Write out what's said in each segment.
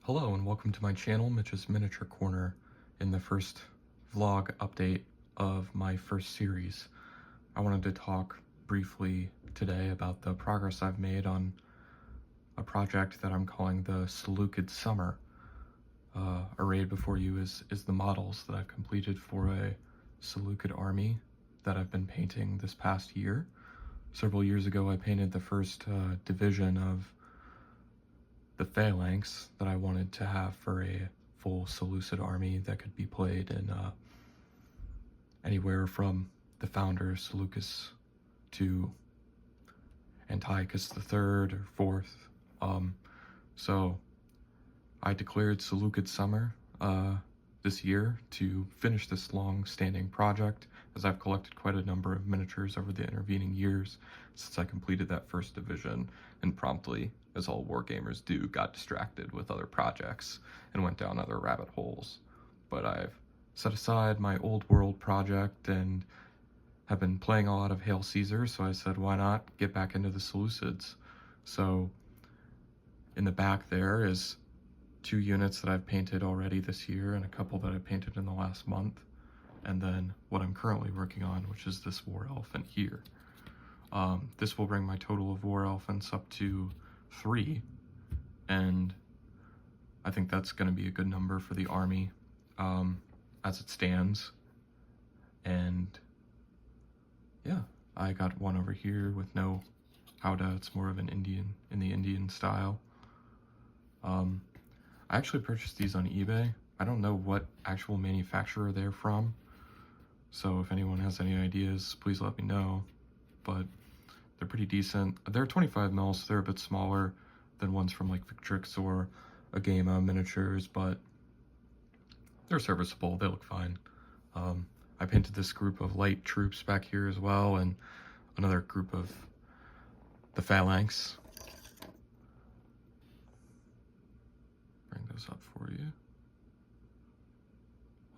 Hello and welcome to my channel, Mitch's Miniature Corner, in the first vlog update of my first series. I wanted to talk briefly today about the progress I've made on a project that I'm calling the Seleucid Summer. Arrayed before you is the models that I've completed for a Seleucid army that I've been painting this past year. Several years ago I painted the first division of the phalanx that I wanted to have for a full Seleucid army that could be played in anywhere from the founder Seleucus to Antiochus III or IV. So I declared Seleucid Summer this year to finish this long-standing project, as I've collected quite a number of miniatures over the intervening years since I completed that first division, and promptly, as all wargamers do, got distracted with other projects and went down other rabbit holes. But I've set aside my old world project and have been playing a lot of Hail Caesar, so I said, why not get back into the Seleucids? So in the back there is 2 units that I've painted already this year and a couple that I painted in the last month, and then what I'm currently working on, which is this war elephant here. This will bring my total of war elephants up to 3, and I think that's going to be a good number for the army as it stands. And yeah, I got one over here with no howdah. It's more of an Indian, in the Indian style. I actually purchased these on eBay. I don't know what actual manufacturer they're from, so if anyone has any ideas, please let me know. But they're pretty decent. They're 25 mil, so they're a bit smaller than ones from like Victrix or Agama miniatures, but they're serviceable. They look fine. I painted this group of light troops back here as well, and another group of the phalanx. Bring those up for you.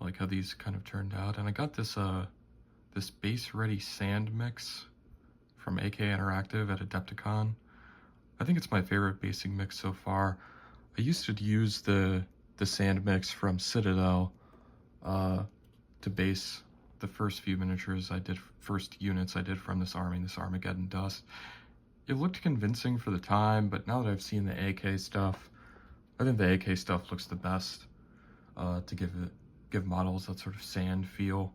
I like how these kind of turned out, and I got this this base ready sand mix from AK Interactive at Adepticon. I think it's my favorite basing mix so far. I used to use the sand mix from Citadel to base the first few miniatures I did, first units I did from this army, this Armageddon Dust. It looked convincing for the time, but now that I've seen the AK stuff, I think the AK stuff looks the best to give models that sort of sand feel.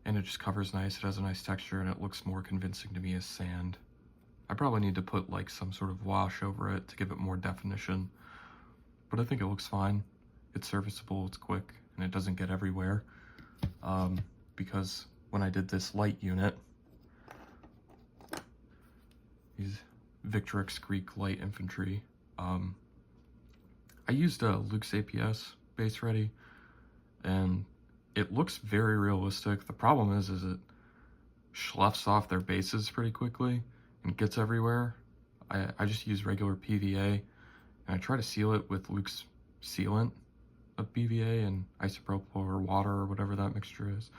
And it just covers nice, it has a nice texture, and it looks more convincing to me as sand. I probably need to put like some sort of wash over it to give it more definition, but I think it looks fine. It's serviceable, it's quick, and it doesn't get everywhere. Because when I did this light unit, these Victrix Greek light infantry, I used Luke's APS base ready, and it looks very realistic. The problem is it schluffs off their bases pretty quickly and gets everywhere. I just use regular PVA, and I try to seal it with Luke's sealant of PVA and isopropyl or water or whatever that mixture is,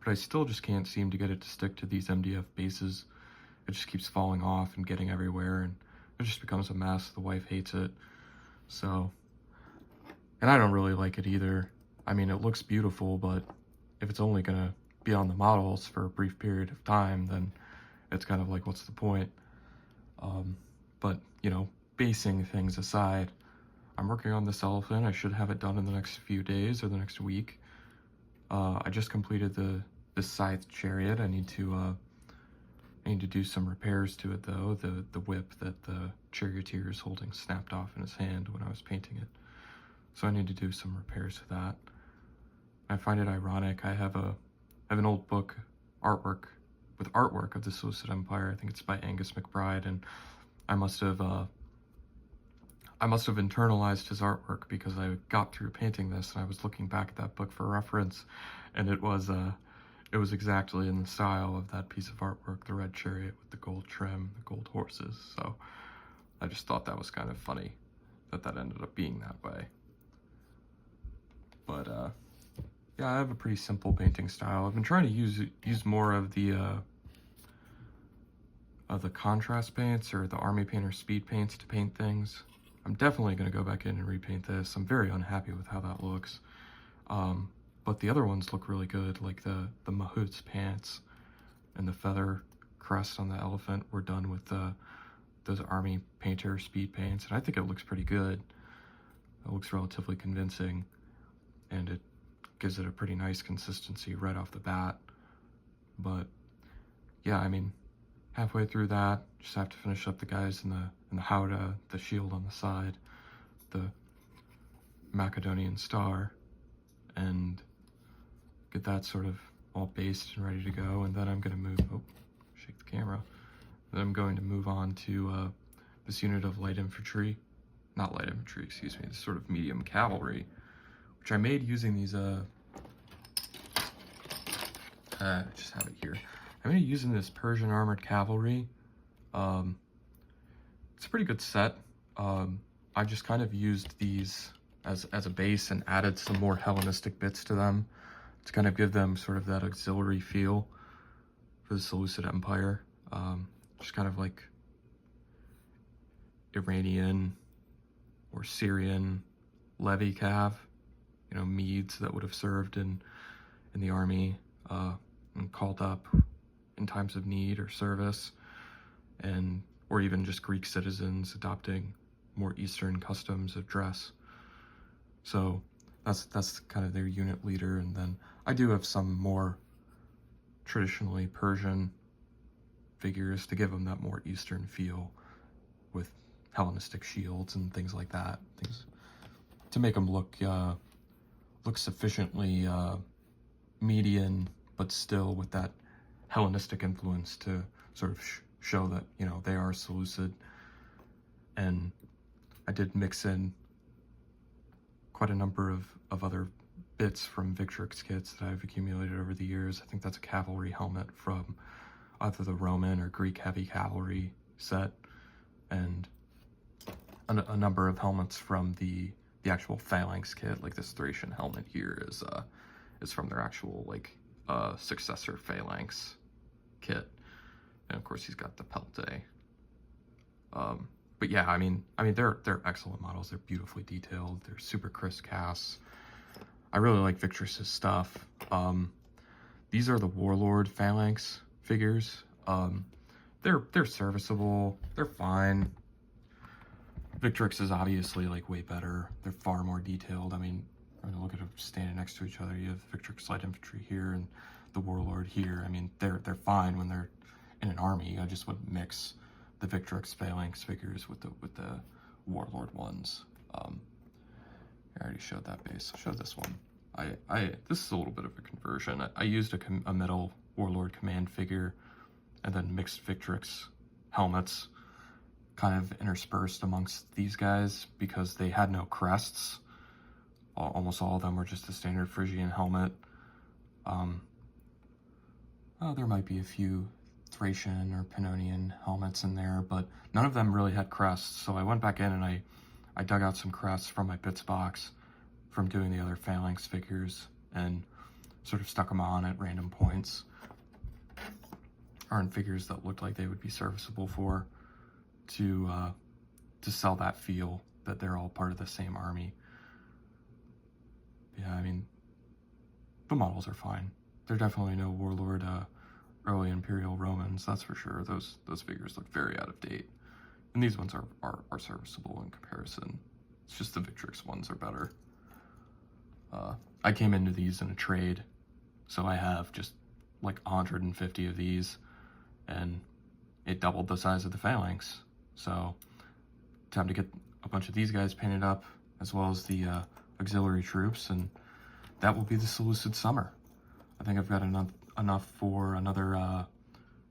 but I still just can't seem to get it to stick to these MDF bases. It just keeps falling off and getting everywhere, and it just becomes a mess. The wife hates it. So, and I don't really like it either. I mean, it looks beautiful, but if it's only gonna be on the models for a brief period of time, then it's kind of like, what's the point? But, you know, basing things aside, I'm working on this elephant. I should have it done in the next few days or the next week. I just completed the scythe chariot. I need to do some repairs to it though. The whip that the charioteer is holding snapped off in his hand when I was painting it. So I need to do some repairs to that. I find it ironic. I have an old book, artwork of the Seleucid Empire. I think it's by Angus McBride, and I must have internalized his artwork because I got through painting this and I was looking back at that book for reference, and it was exactly in the style of that piece of artwork, the red chariot with the gold trim, the gold horses. So I just thought that was kind of funny that ended up being that way. But yeah, I have a pretty simple painting style. I've been trying to use more of the contrast paints or the Army Painter speed paints to paint things. I'm definitely going to go back in and repaint this. I'm very unhappy with how that looks. But the other ones look really good, like the Mahout's pants and the feather crest on the elephant were done with those Army Painter speed paints, and I think it looks pretty good. It looks relatively convincing, and it gives it a pretty nice consistency right off the bat. But yeah, I mean, halfway through that, just have to finish up the guys in the howdah, the shield on the side, the Macedonian star, and get that sort of all based and ready to go. And then I'm going to move, oh, shake the camera. Then I'm going to move on to this unit of light infantry, not light infantry, excuse me, this sort of medium cavalry, which I made using these, I just have it here. I made it using this Persian armored cavalry. It's a pretty good set. I just kind of used these as a base and added some more Hellenistic bits to them to kind of give them sort of that auxiliary feel for the Seleucid Empire. Just kind of like Iranian or Syrian levy cav, you know, Medes that would have served in the army and called up in times of need or service, and or even just Greek citizens adopting more Eastern customs of dress. So that's kind of their unit leader. And then I do have some more traditionally Persian figures to give them that more Eastern feel with Hellenistic shields and things like that, things to make them look sufficiently Median, but still with that Hellenistic influence to sort of show that, you know, they are Seleucid. And I did mix in quite a number of other bits from Victrix kits that I've accumulated over the years. I think that's a cavalry helmet from either the Roman or Greek heavy cavalry set, and a number of helmets from the actual phalanx kit. Like this Thracian helmet here is from their actual like successor phalanx kit, and of course he's got the pelte. But yeah, I mean they're excellent models. They're beautifully detailed. They're super crisp casts. I really like Victrix's stuff. These are the Warlord phalanx figures. They're serviceable. They're fine. Victrix is obviously like way better. They're far more detailed. I mean, I'm gonna look at them standing next to each other. You have Victrix light infantry here and the Warlord here. I mean, they're fine when they're in an army. I just would mix the Victrix phalanx figures with the Warlord ones. I already showed that base. I'll show this one. This is a little bit of a conversion. I used a metal Warlord command figure and then mixed Victrix helmets kind of interspersed amongst these guys because they had no crests. Almost all of them were just a standard Phrygian helmet. There might be a few Thracian or Pannonian helmets in there, but none of them really had crests. So I went back in and I dug out some crests from my bits box from doing the other phalanx figures and sort of stuck them on at random points, or in figures that looked like they would be serviceable for, to sell that feel that they're all part of the same army. Yeah, I mean, the models are fine. They're definitely no Warlord early Imperial Romans, that's for sure. Those figures look very out of date. And these ones are serviceable in comparison. It's just the Victrix ones are better. I came into these in a trade, so I have just like 150 of these, and it doubled the size of the phalanx. So time to get a bunch of these guys painted up, as well as the auxiliary troops, and that will be the Seleucid Summer. I think I've got enough for another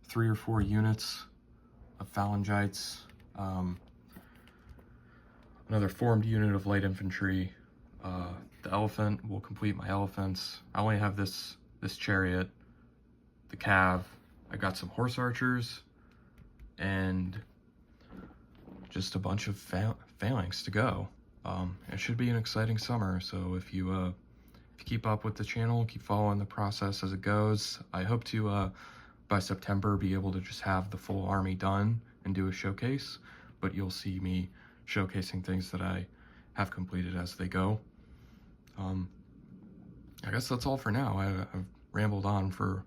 3 or 4 units of phalangites, another formed unit of light infantry. The elephant will complete my elephants. I only have this chariot, the cav. I got some horse archers, and just a bunch of phalanx to go. It should be an exciting summer, so if you keep up with the channel, keep following the process as it goes, I hope to, by September, be able to just have the full army done and do a showcase, but you'll see me showcasing things that I have completed as they go. I guess that's all for now. I've rambled on for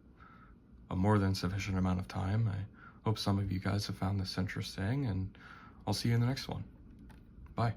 a more than sufficient amount of time. I hope some of you guys have found this interesting, and I'll see you in the next one. Bye.